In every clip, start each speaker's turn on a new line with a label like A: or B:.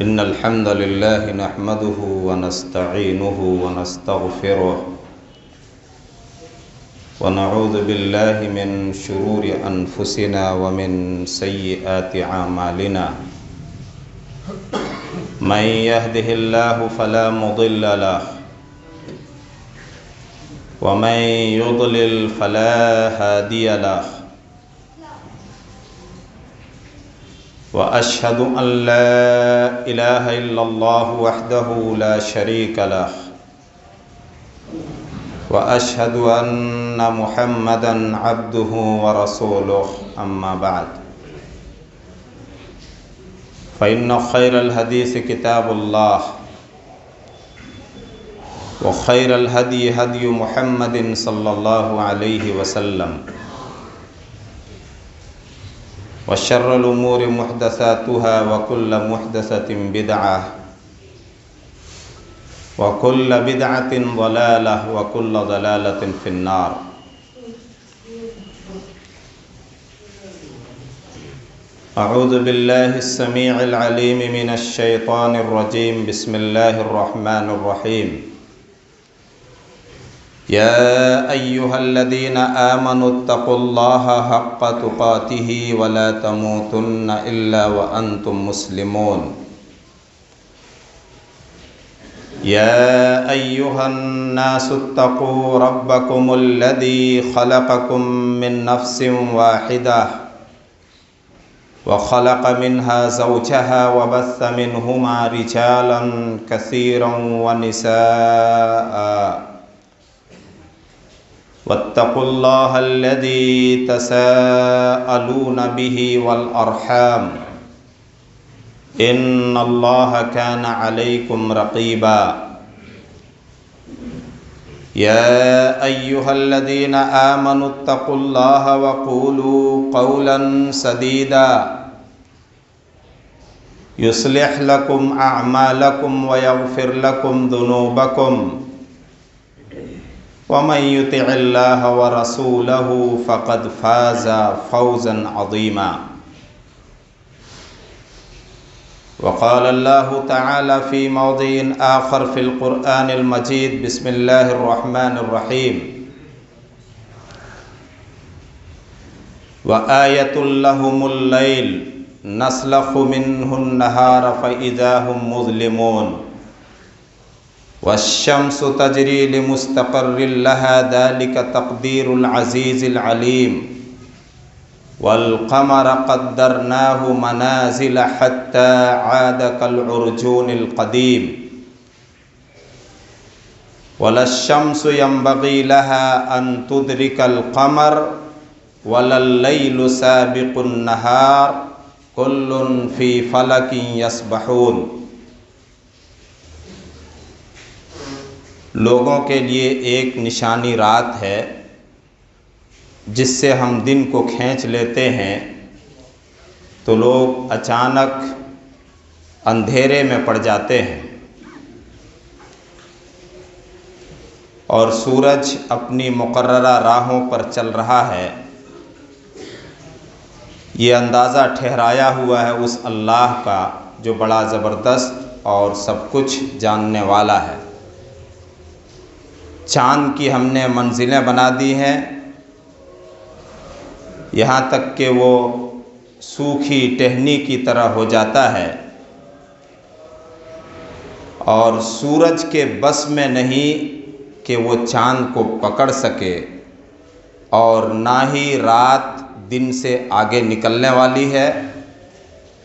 A: इन्नल हम्दुलिल्लाहि नहमदुहु व नस्तईनुहु व नस्तगफिरुह व नऊज़ु बिल्लाहि मिन शुरूरि अनफुसिना व मिन सय्यिआति अमालिना मन यहदिहिल्लाहु फला मुदिल्ल लहु व मन युद्लिल फला हादिय लहु व अशहदु अन ला इलाहा इल्लल्लाहु वहदहु ला शरीका लहु व अशहदु अन्ना मुहम्मदन अब्दुहु व रसूलुहु अम्मा बाद फ़इन्न खैरल हदीस किताबुल्लाह व खैरल हदी हदी मुहम्मदिन सल्लल्लाहु अलैहि वसल्लम व शर्रुल उमूरि मुहदसातुहा व कुल्लु मुहदसतिन बिदअह व कुल्लु बिदअतिन ज़लालह व कुल्लु ज़लालतिन फिन्नार। अऊज़ु बिल्लाहिस समीइल अलीम मिनश शैतानिर रजीम। बिस्मिल्लाहिर रहमानिर रहीम। या अय्युहल्लज़ीना आमनुत्तक़ुल्लाहा हक़्क़ तुक़ातिही व ला तमूतुन्ना इल्ला व अंतुम मुस्लिमून। या अय्युहन्नासुत्तक़ू रब्बकुमुल्लज़ी ख़लक़कुम मिन नफ़्सिन वाहिदह व ख़लक़ मिन्हा ज़ौजहा व बस्स मिन्हुमा रिजालन कसीरन व निसाअ वत्तक़ुल्लाहल्लज़ी तसाअलून बिही वल अर्हाम इन्नल्लाहा कान अलैकुम रक़ीबा। या अय्युहल्लज़ीना आमनुत्तक़ुल्लाहा व क़ूलू क़ौलन सदीदा युस्लिह लकुम अअमालकुम व यग़फ़िर लकुम ज़ुनूबकुम व मन युतिइल्लाह व रसूलहु फ़क़द फ़ाज़ फ़ौज़न अज़ीमा। वक़ाल अल्लाहु तआला फ़ी मौज़िइन आख़र फ़िल क़ुरआनिल मजीद। बिस्मिल्लाहिर रहमानिर रहीम। व आयतुल लहुमुल लैल नस्लख़ु मिन्हुन नहार फ़इज़ा हुम मुज़लिमून वश्शम्सु तजरी लिमुस्तक़र्रिन लहा ज़ालिका तक़दीरुल अज़ीज़िल अलीम वल क़मर क़द्दरनाहु मनाज़िल हत्ता आद कल उर्जूनिल क़दीम वलश्शम्सु यंबग़ी लहा अन तुदरिकल क़मर वलल लैलु साबिक़ुन नहार कुल्लुन फ़ी फ़लकिन यस्बहून। लोगों के लिए एक निशानी रात है जिससे हम दिन को खींच लेते हैं तो लोग अचानक अंधेरे में पड़ जाते हैं और सूरज अपनी मुकर्ररा राहों पर चल रहा है। ये अंदाज़ा ठहराया हुआ है उस अल्लाह का जो बड़ा ज़बरदस्त और सब कुछ जानने वाला है। चाँद की हमने मंजिलें बना दी हैं, यहाँ तक कि वो सूखी टहनी की तरह हो जाता है और सूरज के बस में नहीं कि वो चाँद को पकड़ सके और ना ही रात दिन से आगे निकलने वाली है।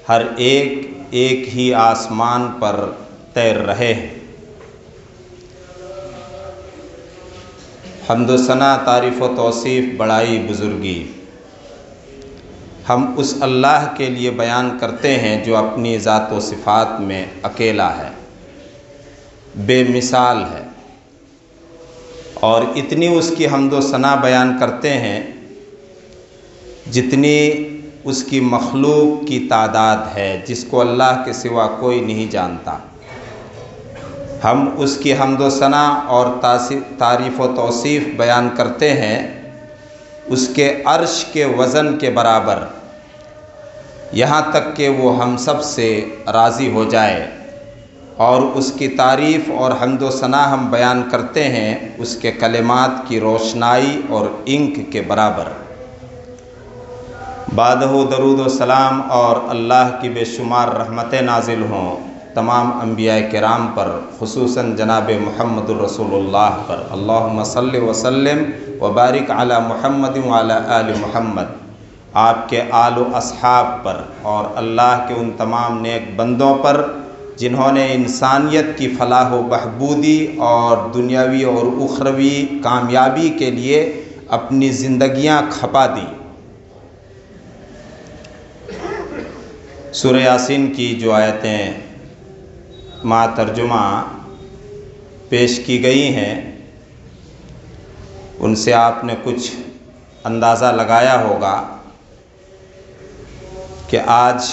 A: हर एक एक ही आसमान पर तैर रहे हैं। हम्द व सना, तारीफ़ व तौसीफ़, बड़ाई, बुज़ुर्गी हम उस अल्लाह के लिए बयान करते हैं जो अपनी ज़ात व सिफ़ात में अकेला है, बेमिसाल है और इतनी उसकी हम्द व सना बयान करते हैं जितनी उसकी मखलूक की तादाद है जिसको अल्लाह के सिवा कोई नहीं जानता। हम उसकी हम्द व सना और तारीफ़ व तौसीफ़ बयान करते हैं उसके अर्श के वज़न के बराबर यहाँ तक कि वो हम सब से राज़ी हो जाए, और उसकी तारीफ़ और हम्द व सना हम बयान करते हैं उसके कलिमात की रोशनाई और इंक के बराबर। बादहु दरूद व सलाम और अल्लाह की बेशुमार रहमतें नाजिल हों तमाम अंबिया किराम पर, खुसूसन जनाब मुहम्मदुर रसूलुल्लाह पर। अल्लाहुम्मा सल्लि व सल्लिम व बारिक अला मुहम्मद व अला आलि मुहम्मद, आपके आल व अस्हाब पर और अल्लाह के उन तमाम नेक बंदों पर जिन्होंने इंसानियत की फलाह व बहबूदी और दुनियावी और उखरवी कामयाबी के लिए अपनी ज़िंदगियां खपा दी। सूरह यासीन की जो आयतें मा तर्जुमा पेश की गई हैं, उनसे आपने कुछ अंदाज़ा लगाया होगा कि आज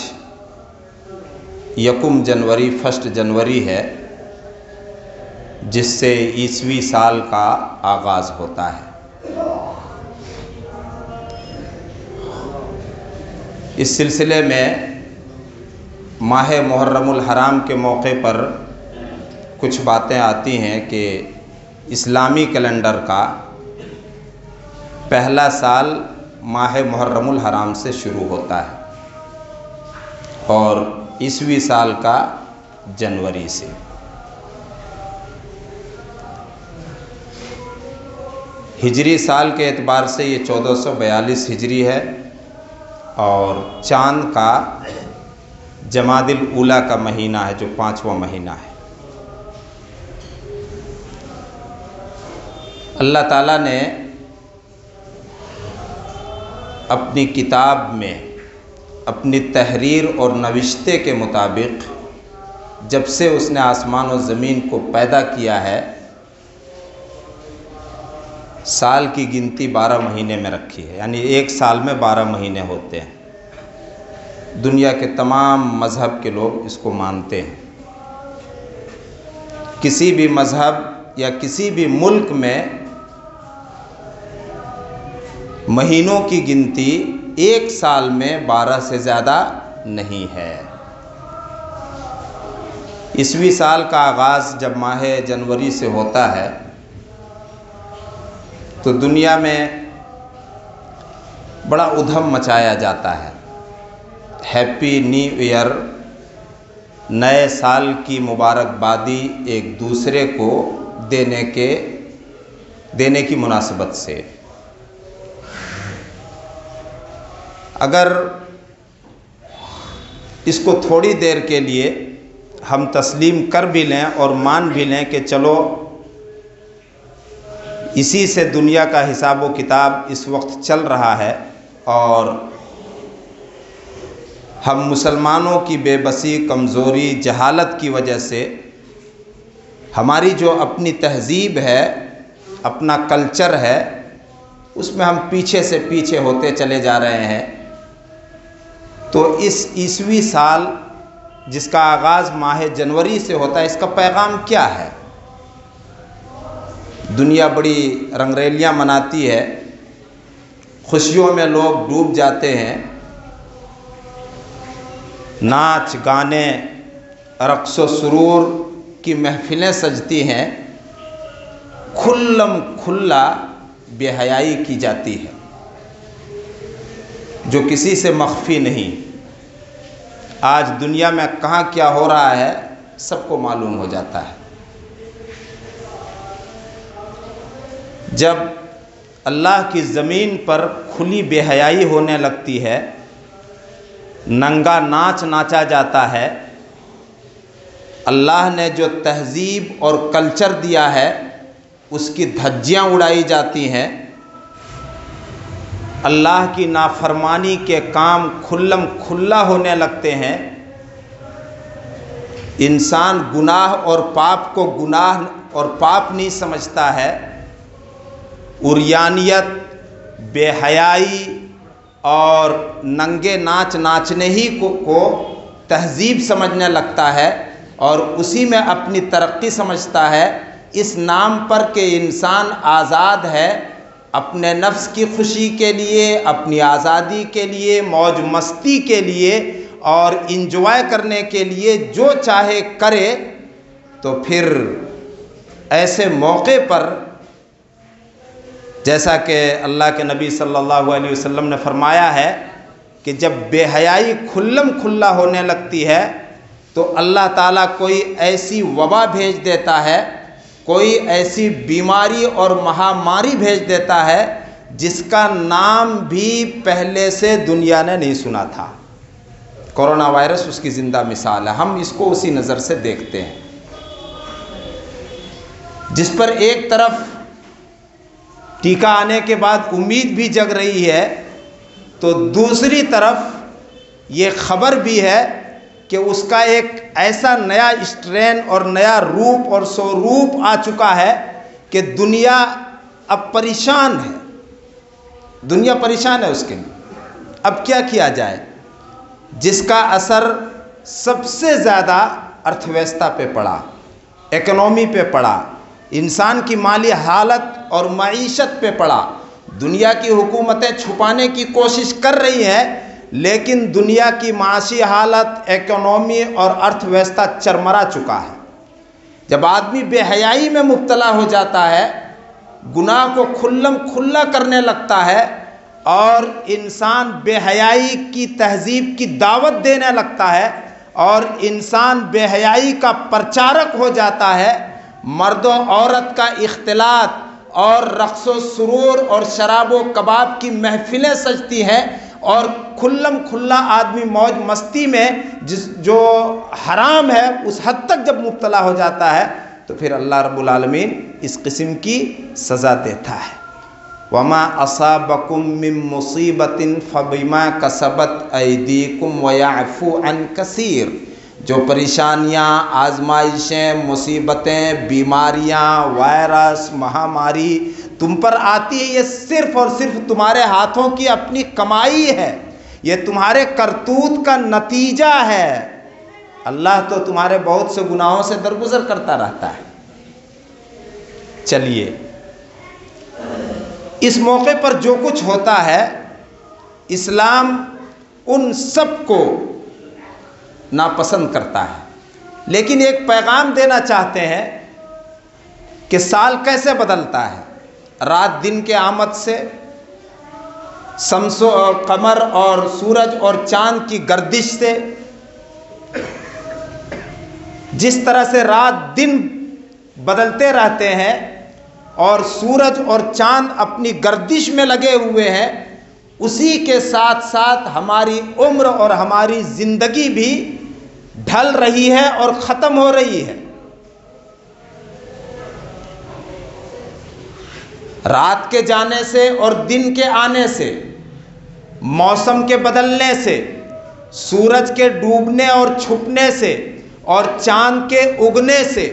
A: 1 जनवरी 1 जनवरी है, जिससे ईसवी साल का आगाज़ होता है। इस सिलसिले में माह मुहर्रमुल हराम के मौके पर कुछ बातें आती हैं कि इस्लामी कैलेंडर का पहला साल माह मुहर्रमुल हराम से शुरू होता है और ईसवी साल का जनवरी से। हिजरी साल के एतबार से ये 1442 हिजरी है और चाँद का जमादिल ऊला का महीना है जो 5वां महीना है। अल्लाह ताला ने अपनी किताब में अपनी तहरीर और नविश्ते के मुताबिक जब से उसने आसमान और ज़मीन को पैदा किया है, साल की गिनती 12 महीने में रखी है। यानी एक साल में 12 महीने होते हैं। दुनिया के तमाम मज़हब के लोग इसको मानते हैं। किसी भी मज़हब या किसी भी मुल्क में महीनों की गिनती एक साल में 12 से ज़्यादा नहीं है। ईसवी साल का आगाज़ जब माह जनवरी से होता है तो दुनिया में बड़ा उधम मचाया जाता है। हैप्पी न्यू ईयर, नए साल की मुबारकबादी एक दूसरे को देने की मुनासबत से। अगर इसको थोड़ी देर के लिए हम तस्लीम कर भी लें और मान भी लें कि चलो इसी से दुनिया का हिसाब व किताब इस वक्त चल रहा है और हम मुसलमानों की बेबसी, कमज़ोरी, जहालत की वजह से हमारी जो अपनी तहज़ीब है, अपना कल्चर है, उसमें हम पीछे से पीछे होते चले जा रहे हैं। तो इस ईसवी साल जिसका आगाज़ माह जनवरी से होता है, इसका पैगाम क्या है? दुनिया बड़ी रंगरेलियाँ मनाती है, खुशियों में लोग डूब जाते हैं, नाच गाने, रक़्स व सुरूर की महफ़िलें सजती हैं, खुल्लम खुल्ला बेहयाई की जाती है जो किसी से मख्फी नहीं। आज दुनिया में कहाँ क्या हो रहा है सबको मालूम हो जाता है। जब अल्लाह की ज़मीन पर खुली बेहयाई होने लगती है, नंगा नाच नाचा जाता है, अल्लाह ने जो तहज़ीब और कल्चर दिया है उसकी धज्जियाँ उड़ाई जाती हैं, अल्लाह की नाफरमानी के काम खुल्लम खुल्ला होने लगते हैं, इंसान गुनाह और पाप को गुनाह और पाप नहीं समझता है, उरियानियत, बेहयाई और नंगे नाच नाचने ही को तहज़ीब समझने लगता है और उसी में अपनी तरक्की समझता है, इस नाम पर कि इंसान आज़ाद है, अपने नफ्स की खुशी के लिए, अपनी आज़ादी के लिए, मौज मस्ती के लिए और इंजॉय करने के लिए जो चाहे करे, तो फिर ऐसे मौके पर जैसा कि अल्लाह के नबी सल्लल्लाहु अलैहि वसल्लम ने फरमाया है कि जब बेहयाई खुल्लम खुल्ला होने लगती है तो अल्लाह ताला कोई ऐसी वबा भेज देता है, कोई ऐसी बीमारी और महामारी भेज देता है जिसका नाम भी पहले से दुनिया ने नहीं सुना था। कोरोना वायरस उसकी ज़िंदा मिसाल है। हम इसको उसी नज़र से देखते हैं, जिस पर एक तरफ टीका आने के बाद उम्मीद भी जग रही है, तो दूसरी तरफ ये खबर भी है कि उसका एक ऐसा नया स्ट्रेन और नया रूप और स्वरूप आ चुका है कि दुनिया अब परेशान है, दुनिया परेशान है उसके लिए। अब क्या किया जाए, जिसका असर सबसे ज़्यादा अर्थव्यवस्था पे पड़ा, इकोनॉमी पे पड़ा, इंसान की माली हालत और मईशत पे पड़ा। दुनिया की हुकूमतें छुपाने की कोशिश कर रही हैं, लेकिन दुनिया की माशी हालत, इकोनॉमी और अर्थव्यवस्था चरमरा चुका है। जब आदमी बेहयाई में मुब्तला हो जाता है, गुनाह को खुल्लम खुल्ला करने लगता है और इंसान बेहयाई की तहजीब की दावत देने लगता है और इंसान बेहयाई का प्रचारक हो जाता है, मर्द और औरत का इख्तिलात और रक़्स व सुरूर और शराब व कबाब की महफिलें सजती हैं और खुल्लम खुल्ला आदमी मौज मस्ती में जो हराम है उस हद तक जब मुब्तला हो जाता है, तो फिर अल्लाह रब्बुल आलमीन इस किस्म की सज़ा देता है। वमा असाबकुम मिन मुसीबतिन फबिमा कसबत ऐदीकुम व यअफू अन कसीर। जो परेशानियाँ, आजमाइशें, मुसीबतें, बीमारियाँ, वायरस, महामारी तुम पर आती है, ये सिर्फ़ और सिर्फ तुम्हारे हाथों की अपनी कमाई है, ये तुम्हारे करतूत का नतीजा है। अल्लाह तो तुम्हारे बहुत से गुनाहों से दरगुजर करता रहता है। चलिए, इस मौके पर जो कुछ होता है, इस्लाम उन सब को नापसंद करता है, लेकिन एक पैगाम देना चाहते हैं कि साल कैसे बदलता है। रात दिन के आमद से, शम्सो और कमर और सूरज और चांद की गर्दिश से, जिस तरह से रात दिन बदलते रहते हैं और सूरज और चांद अपनी गर्दिश में लगे हुए हैं, उसी के साथ साथ हमारी उम्र और हमारी ज़िंदगी भी ढल रही है और ख़त्म हो रही है। रात के जाने से और दिन के आने से, मौसम के बदलने से, सूरज के डूबने और छुपने से और चांद के उगने से,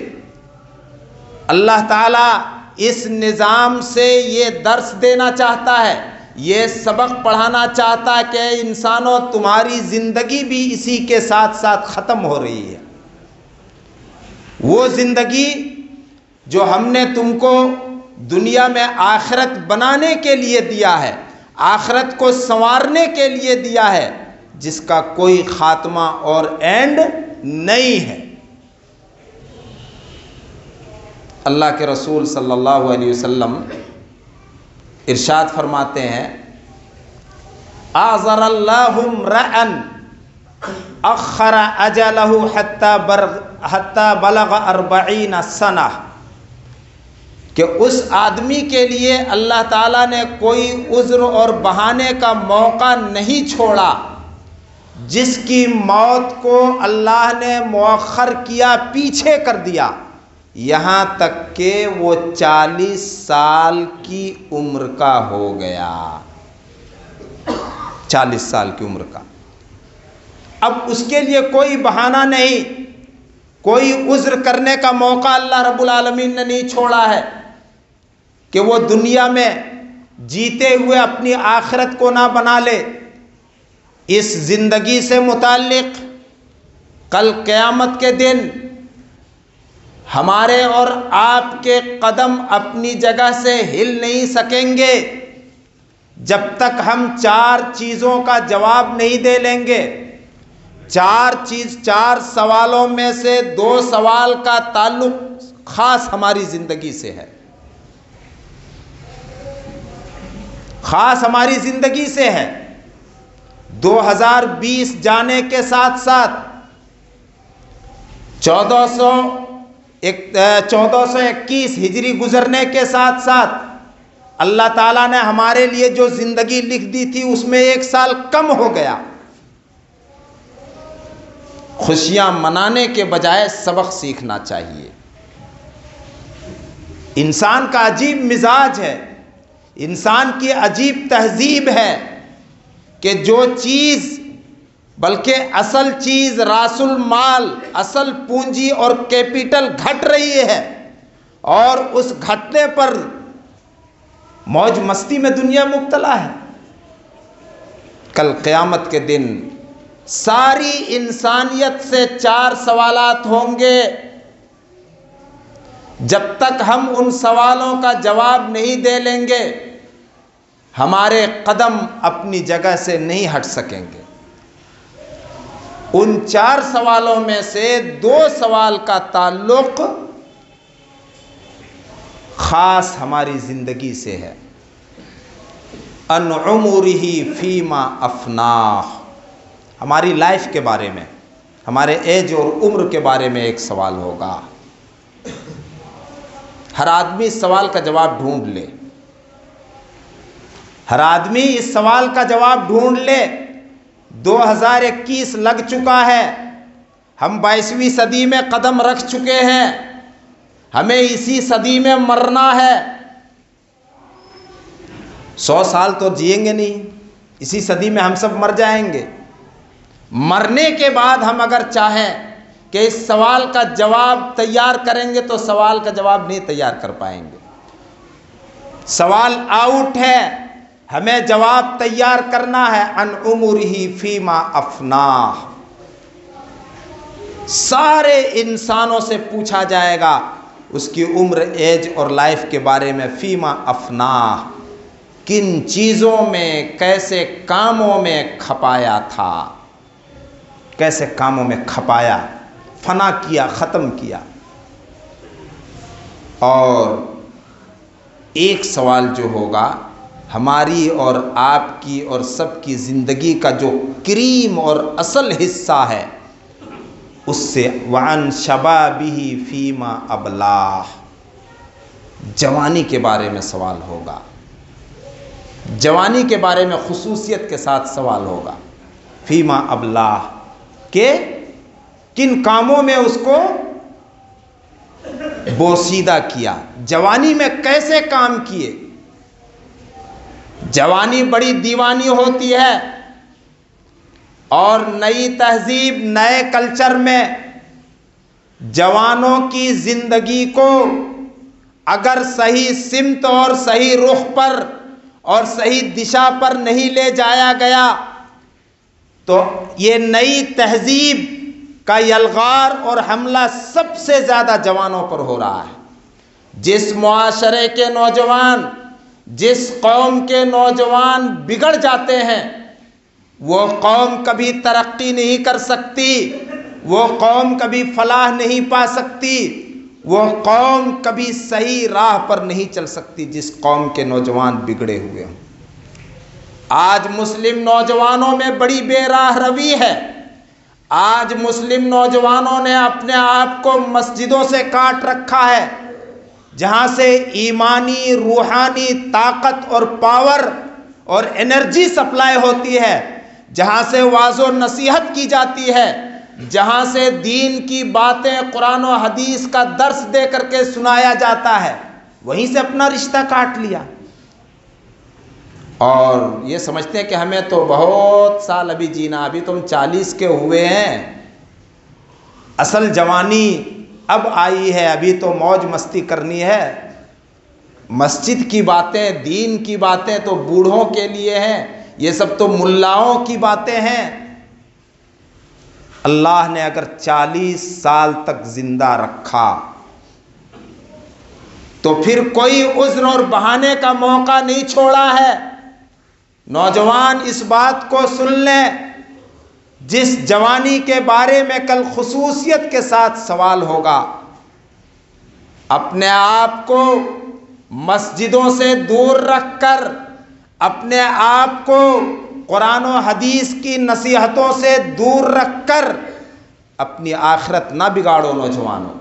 A: अल्लाह ताला इस निज़ाम से ये दर्स देना चाहता है, ये सबक पढ़ाना चाहता है कि इंसानों, तुम्हारी ज़िंदगी भी इसी के साथ साथ ख़त्म हो रही है। वो ज़िंदगी जो हमने तुमको दुनिया में आखिरत बनाने के लिए दिया है, आखिरत को संवारने के लिए दिया है, जिसका कोई ख़ात्मा और एंड नहीं है। अल्लाह के रसूल सल्लल्लाहु अलैहि वसल्लम इरशाद फरमाते हैं, आज़रल्लाहु रअन अख़र अजलहु हत्ता बलग 40 सना, कि उस आदमी के लिए अल्लाह ताला ने कोई उज़्र और बहाने का मौका नहीं छोड़ा जिसकी मौत को अल्लाह ने मुअख्खर किया, पीछे कर दिया, यहाँ तक कि वो 40 साल की उम्र का हो गया। 40 साल की उम्र का। अब उसके लिए कोई बहाना नहीं, कोई उज़्र करने का मौका अल्लाह रब्बुल आलमीन ने नहीं छोड़ा है कि वो दुनिया में जीते हुए अपनी आखिरत को ना बना ले। इस ज़िंदगी से मुताल्लिक़ कल क़यामत के दिन हमारे और आपके कदम अपनी जगह से हिल नहीं सकेंगे जब तक हम 4 चीज़ों का जवाब नहीं दे लेंगे। 4 सवालों में से 2 सवाल का ताल्लुक खास हमारी जिंदगी से है, खास हमारी जिंदगी से है। 2020 जाने के साथ साथ 1421 हिजरी गुजरने के साथ साथ अल्लाह ताला ने हमारे लिए जो जिंदगी लिख दी थी उसमें 1 साल कम हो गया। खुशियां मनाने के बजाय सबक सीखना चाहिए। इंसान का अजीब मिजाज है, इंसान की अजीब तहजीब है कि जो चीज़, बल्कि असल चीज़, रासुल माल, असल पूंजी और कैपिटल घट रही है और उस घटने पर मौज मस्ती में दुनिया मुब्तला है। कल क़यामत के दिन सारी इंसानियत से 4 सवालात होंगे। जब तक हम उन सवालों का जवाब नहीं दे लेंगे हमारे कदम अपनी जगह से नहीं हट सकेंगे। उन 4 सवालों में से 2 सवाल का ताल्लुक खास हमारी जिंदगी से है। अन उमरिही फीमा अफनाह, हमारी लाइफ के बारे में, हमारे एज और उम्र के बारे में एक सवाल होगा। हर आदमी इस सवाल का जवाब ढूंढ ले, हर आदमी इस सवाल का जवाब ढूंढ ले। 2021 लग चुका है, हम 22वीं सदी में कदम रख चुके हैं, हमें इसी सदी में मरना है। 100 साल तो जिएंगे नहीं, इसी सदी में हम सब मर जाएंगे। मरने के बाद हम अगर चाहें कि इस सवाल का जवाब तैयार करेंगे तो सवाल का जवाब नहीं तैयार कर पाएंगे। सवाल आउट है, हमें जवाब तैयार करना है। अन उमरिही फीमा अफनाह, सारे इंसानों से पूछा जाएगा उसकी उम्र, एज और लाइफ के बारे में। फीमा अफनाह, किन चीज़ों में, कैसे कामों में खपाया था, कैसे कामों में खपाया, फना किया, ख़त्म किया। और एक सवाल जो होगा हमारी और आपकी और सबकी ज़िंदगी का जो क्रीम और असल हिस्सा है उससे, वान शबाबिही फीमा अबलाह, जवानी के बारे में सवाल होगा। जवानी के बारे में खुसूसियत के साथ सवाल होगा। फीमा अबलाह के किन कामों में उसको बोसीदा किया, जवानी में कैसे काम किए। जवानी बड़ी दीवानी होती है और नई तहजीब, नए कल्चर में जवानों की जिंदगी को अगर सही सिमत और सही रुख पर और सही दिशा पर नहीं ले जाया गया तो ये नई तहजीब का यलगार और हमला सबसे ज़्यादा जवानों पर हो रहा है। जिस मुआशरे के नौजवान, जिस कौम के नौजवान बिगड़ जाते हैं वो कौम कभी तरक्की नहीं कर सकती, वो कौम कभी फलाह नहीं पा सकती, वो कौम कभी सही राह पर नहीं चल सकती जिस कौम के नौजवान बिगड़े हुए हों। आज मुस्लिम नौजवानों में बड़ी बेराह रवी है। आज मुस्लिम नौजवानों ने अपने आप को मस्जिदों से काट रखा है, जहाँ से ईमानी, रूहानी ताकत और पावर और एनर्जी सप्लाई होती है, जहाँ से वाज़ो नसीहत की जाती है, जहाँ से दीन की बातें, कुरान और हदीस का दर्स दे करके सुनाया जाता है, वहीं से अपना रिश्ता काट लिया। और ये समझते हैं कि हमें तो बहुत साल अभी जीना, अभी तुम 40 के हुए हैं, असल जवानी अब आई है, अभी तो मौज मस्ती करनी है। मस्जिद की बातें, दीन की बातें तो बूढ़ों के लिए हैं, ये सब तो मुल्लाओं की बातें हैं। अल्लाह ने अगर 40 साल तक जिंदा रखा तो फिर कोई उज़्र और बहाने का मौका नहीं छोड़ा है। नौजवान इस बात को सुन लें, जिस जवानी के बारे में कल खुसूसियत के साथ सवाल होगा, अपने आप को मस्जिदों से दूर रखकर, अपने आप को कुरान और हदीस की नसीहतों से दूर रखकर अपनी आखिरत ना बिगाड़ो नौजवानों।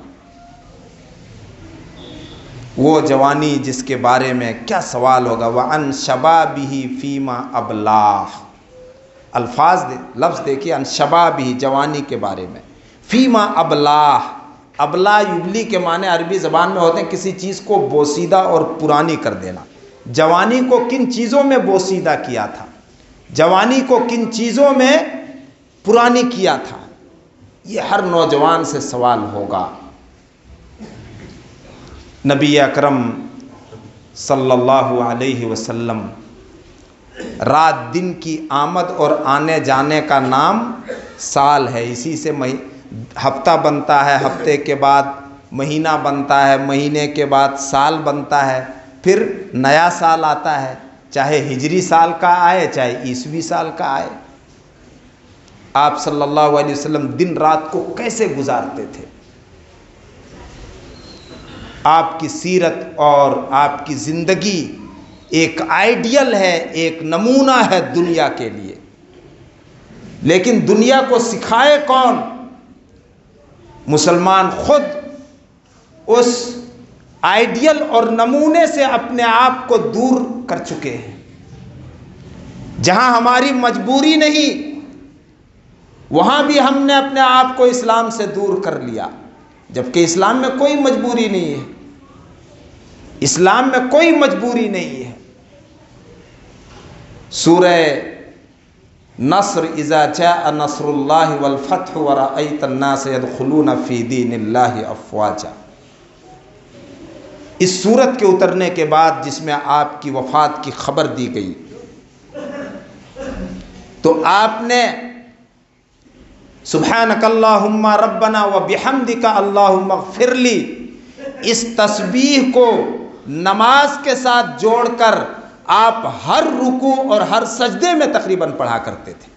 A: वो जवानी जिसके बारे में क्या सवाल होगा, वह अन शबाबिही फीमा अबलाह, अल्फाज लफ्ज़ देखिए, अन शबाबिही जवानी के बारे में, फीमा अबलाह, अबला युबली के माने अरबी ज़बान में होते हैं किसी चीज़ को बोसीदा और पुरानी कर देना। जवानी को किन चीज़ों में बोसीदा किया था, जवानी को किन चीज़ों में पुरानी किया था, ये हर नौजवान से सवाल होगा। नबी अकरम सल्लल्लाहु अलैहि वसल्लम, रात दिन की आमद और आने जाने का नाम साल है। इसी से हफ्ता बनता है, हफ्ते के बाद महीना बनता है, महीने के बाद साल बनता है, फिर नया साल आता है, चाहे हिजरी साल का आए चाहे ईसवी साल का आए। आप सल्लल्लाहु अलैहि वसल्लम दिन रात को कैसे गुजारते थे? आपकी सीरत और आपकी ज़िंदगी एक आइडियल है, एक नमूना है दुनिया के लिए। लेकिन दुनिया को सिखाए कौन? मुसलमान खुद उस आइडियल और नमूने से अपने आप को दूर कर चुके हैं। जहां हमारी मजबूरी नहीं, वहां भी हमने अपने आप को इस्लाम से दूर कर लिया, जबकि इस्लाम में कोई मजबूरी नहीं है। इस्लाम में कोई मजबूरी नहीं है। सूरह नस्र, इज़ा जाअ नस्रुल्लाहि वल फत्ह व रअयत अन्नास यदखुलून फी दीनिल्लाहि अफ़वाजा, इस सूरत के उतरने के बाद जिसमें आपकी वफ़ात की खबर दी गई, तो आपने सुब्हानकल्लाहुम्मा रब्बना व बिहम्दिका अल्लाहुम्मा ग़फ़िरली, इस तस्बीह को नमाज के साथ जोड़कर आप हर रुकू और हर सजदे में तकरीबन पढ़ा करते थे,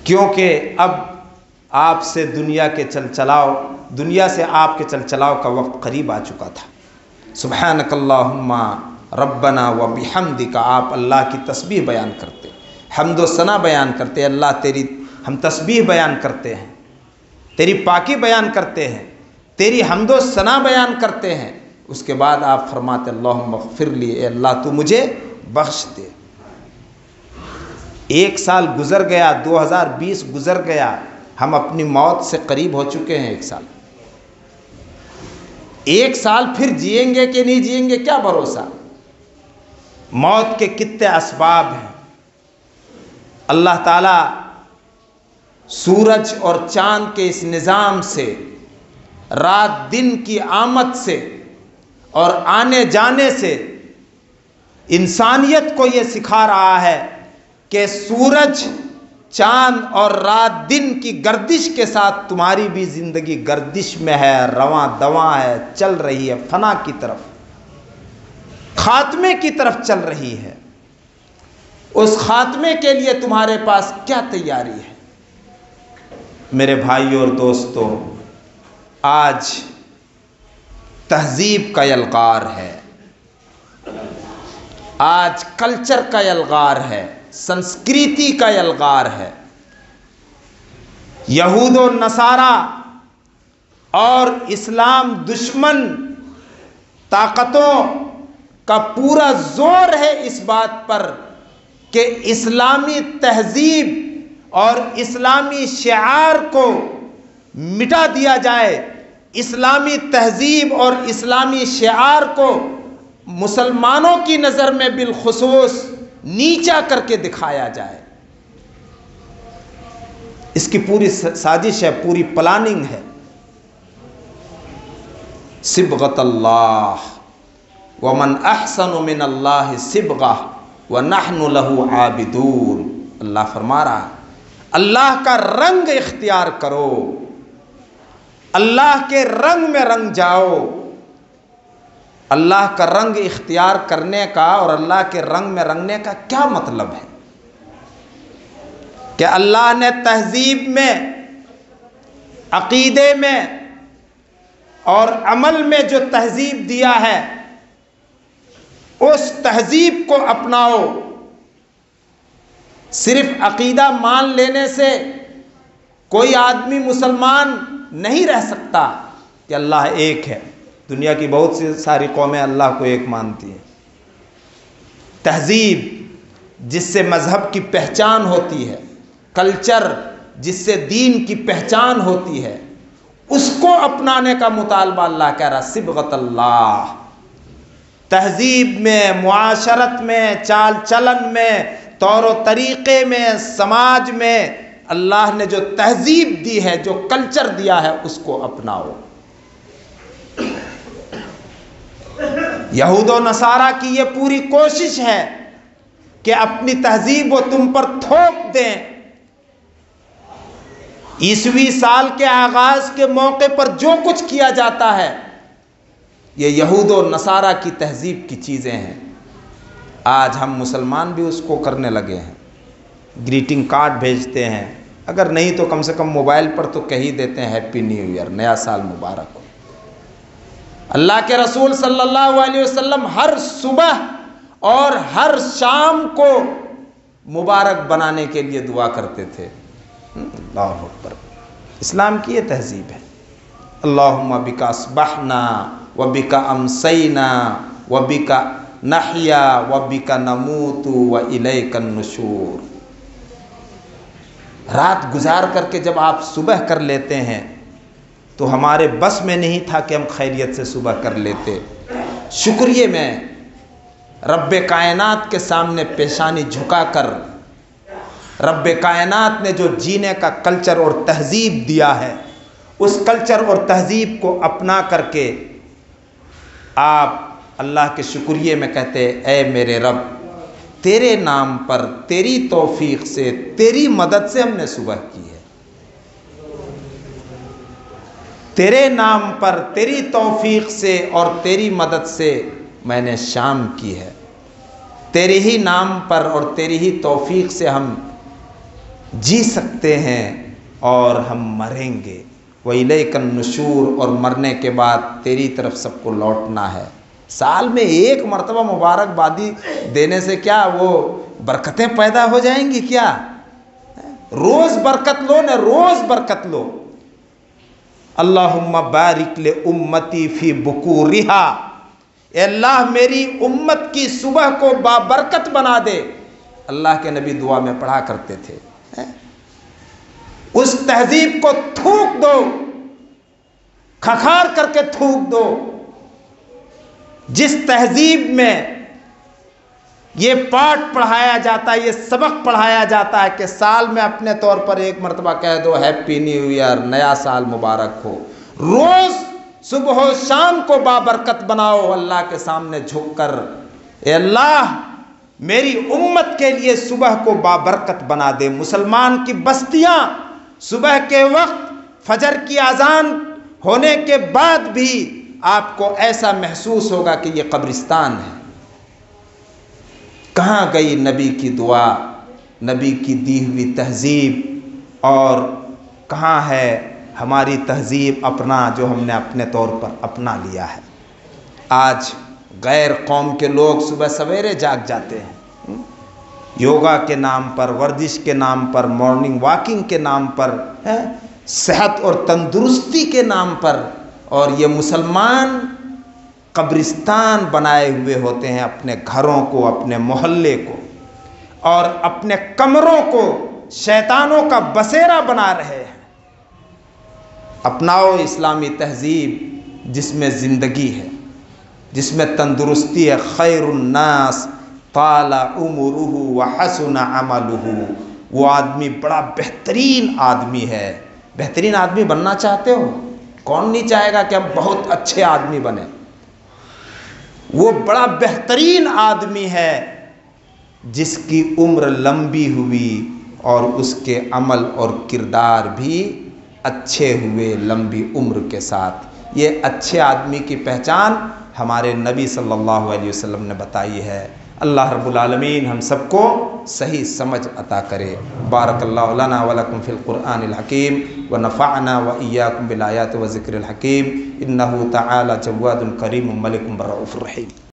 A: क्योंकि अब आपसे दुनिया के चलचलाव, दुनिया से आपके चलचलाव का वक्त करीब आ चुका था। सुब्हानकल्लाहुम्मा रब्बना व बिहम्दिका, आप अल्लाह की तस्बीह बयान करते, हम्द व सना बयान करते, अल्लाह तेरी हम तस्बीह बयान करते हैं, तेरी पाकी बयान करते हैं, तेरी हम्द व सना बयान करते हैं। उसके बाद आप फरमाते अल्लाहुम्मा ग़फ़िरली, अल्लाह तू मुझे बख्श दे। एक साल गुज़र गया, 2020 गुज़र गया, हम अपनी मौत से करीब हो चुके हैं। एक साल फिर जिएंगे कि नहीं जिएंगे, क्या भरोसा। मौत के कितने असबाब हैं। अल्लाह ताला सूरज और चाँद के इस निज़ाम से, रात दिन की आमद से और आने जाने से इंसानियत को ये सिखा रहा है कि सूरज, चाँद और रात दिन की गर्दिश के साथ तुम्हारी भी ज़िंदगी गर्दिश में है, रवां दवां है, चल रही है, फना की तरफ, खात्मे की तरफ चल रही है। उस खात्मे के लिए तुम्हारे पास क्या तैयारी है? मेरे भाइयों और दोस्तों, आज तहजीब का यलगार है, आज कल्चर का यलगार है, संस्कृति का यलगार है। यहूद और नसारा और इस्लाम दुश्मन ताकतों का पूरा जोर है इस बात पर कि इस्लामी तहजीब और इस्लामी शिआर को मिटा दिया जाए, इस्लामी तहजीब और इस्लामी शिआर को मुसलमानों की नज़र में बिलखुसूस नीचा करके दिखाया जाए। इसकी पूरी साजिश है, पूरी प्लानिंग है। सिबगतल्लाह व मन अहसनु मिनल्लाहि सिबगह व नहनु लहु आबिदून। अल्लाह फरमा रहा है, अल्लाह का रंग इख्तियार करो, अल्लाह के रंग में रंग जाओ, अल्लाह का रंग इख्तियार करने का और अल्लाह के रंग में रंगने का क्या मतलब है? कि अल्लाह ने तहजीब में, अकीदे में और अमल में जो तहजीब दिया है, उस तहजीब को अपनाओ। सिर्फ अकीदा मान लेने से कोई आदमी मुसलमान नहीं रह सकता कि अल्लाह एक है। दुनिया की बहुत सी सारी कौमें अल्लाह को एक मानती हैं। तहजीब जिससे मजहब की पहचान होती है, कल्चर जिससे दीन की पहचान होती है, उसको अपनाने का मुतालबा अल्लाह कह रहा। सिबगत अल्लाह, तहजीब में, मुआशरत में, चाल चलन में, तौर तरीक़े में, समाज में अल्लाह ने जो तहजीब दी है, जो कल्चर दिया है, उसको अपनाओ। यहूद और नसारा की ये पूरी कोशिश है कि अपनी तहजीब वो तुम पर थोप दें। ईसवी साल के आगाज के मौके पर जो कुछ किया जाता है, ये यहूद और नसारा की तहजीब की चीज़ें हैं। आज हम मुसलमान भी उसको करने लगे हैं। ग्रीटिंग कार्ड भेजते हैं, अगर नहीं तो कम से कम मोबाइल पर तो कह ही देते हैं हैप्पी न्यू ईयर, नया साल मुबारक हो। अल्लाह के रसूल सल्लल्लाहु अलैहि वसल्लम हर सुबह और हर शाम को मुबारक बनाने के लिए दुआ करते थे। अल्लाहु अकबर। इस्लाम की ये तहजीब है। अल्लाहुम्मा बिका अस्बहना व बिका अमसैना व बिका नहिया व बिका नमूतु व इलैकन नुशूर। रात गुजार करके जब आप सुबह कर लेते हैं तो हमारे बस में नहीं था कि हम खैरियत से सुबह कर लेते। शुक्रिया में रब्बे कायनात के सामने पेशानी झुकाकर, रब्बे कायनात ने जो जीने का कल्चर और तहजीब दिया है, उस कल्चर और तहजीब को अपना करके आप अल्लाह के शुक्रिया में कहते, ऐ मेरे रब, तेरे नाम पर, तेरी तौफीक से, तेरी मदद से हमने सुबह की है। तेरे नाम पर, तेरी तौफीक से और तेरी मदद से मैंने शाम की है। तेरे ही नाम पर और तेरी ही तौफीक से हम जी सकते हैं और हम मरेंगे। व इलैकन नुशूर, और मरने के बाद तेरी तरफ सबको लौटना है। साल में एक मरतबा मुबारकबादी देने से क्या वो बरकतें पैदा हो जाएंगी क्या? रोज़ बरकत लो न, रोज़ बरकत लो। अल्लाहुम्मा बारिक ले उम्मती फी बुकूरिहा, अल्लाह मेरी उम्मत की सुबह को बाबरकत बना दे। अल्लाह के नबी दुआ में पढ़ा करते थे। उस तहजीब को थूक दो, खखार करके थूक दो। जिस तहजीब में ये पाठ पढ़ाया जाता है, ये सबक पढ़ाया जाता है कि साल में अपने तौर पर एक मरतबा कह दो हैप्पी न्यू ईयर, नया साल मुबारक हो। रोज़ सुबह हो शाम को बाबरकत बनाओ अल्लाह के सामने झुककर, ए अल्लाह मेरी उम्मत के लिए सुबह को बाबरकत बना दे। मुसलमान की बस्तियां सुबह के वक्त फजर की अजान होने के बाद भी आपको ऐसा महसूस होगा कि ये कब्रिस्तान है। कहाँ गई नबी की दुआ, नबी की दी हुई तहजीब, और कहाँ है हमारी तहजीब अपना जो हमने अपने तौर पर अपना लिया है। आज गैर कौम के लोग सुबह सवेरे जाग जाते हैं, योगा के नाम पर, वर्जिश के नाम पर, मॉर्निंग वॉकिंग के नाम पर, सेहत और तंदुरुस्ती के नाम पर, और ये मुसलमान कब्रिस्तान बनाए हुए होते हैं अपने घरों को, अपने मोहल्ले को, और अपने कमरों को शैतानों का बसेरा बना रहे हैं। अपनाओ इस्लामी तहजीब जिसमें ज़िंदगी है, जिसमें तंदुरुस्ती है। खैरुन्नास ताला उमरुहु व हसुना अमलुहु, वो आदमी बड़ा बेहतरीन आदमी है। बेहतरीन आदमी बनना चाहते हो? कौन नहीं चाहेगा कि हम बहुत अच्छे आदमी बने। वो बड़ा बेहतरीन आदमी है जिसकी उम्र लंबी हुई और उसके अमल और किरदार भी अच्छे हुए लंबी उम्र के साथ। ये अच्छे आदमी की पहचान हमारे नबी सल्लल्लाहु अलैहि वसल्लम ने बताई है। अल्लाह रब्बुल आलमीन हम सबको सही समझ अता करे। बारकल्लाहु लना व लकुम फ़िल क़ुरआनिल हकीम व नफ़अना व इय्याकुम बिल आयाति व ज़िक्रिल हकीम। इन्नहु तआला जव्वादुन करीमुम मलिकुम रऊफ़ुर रहीम।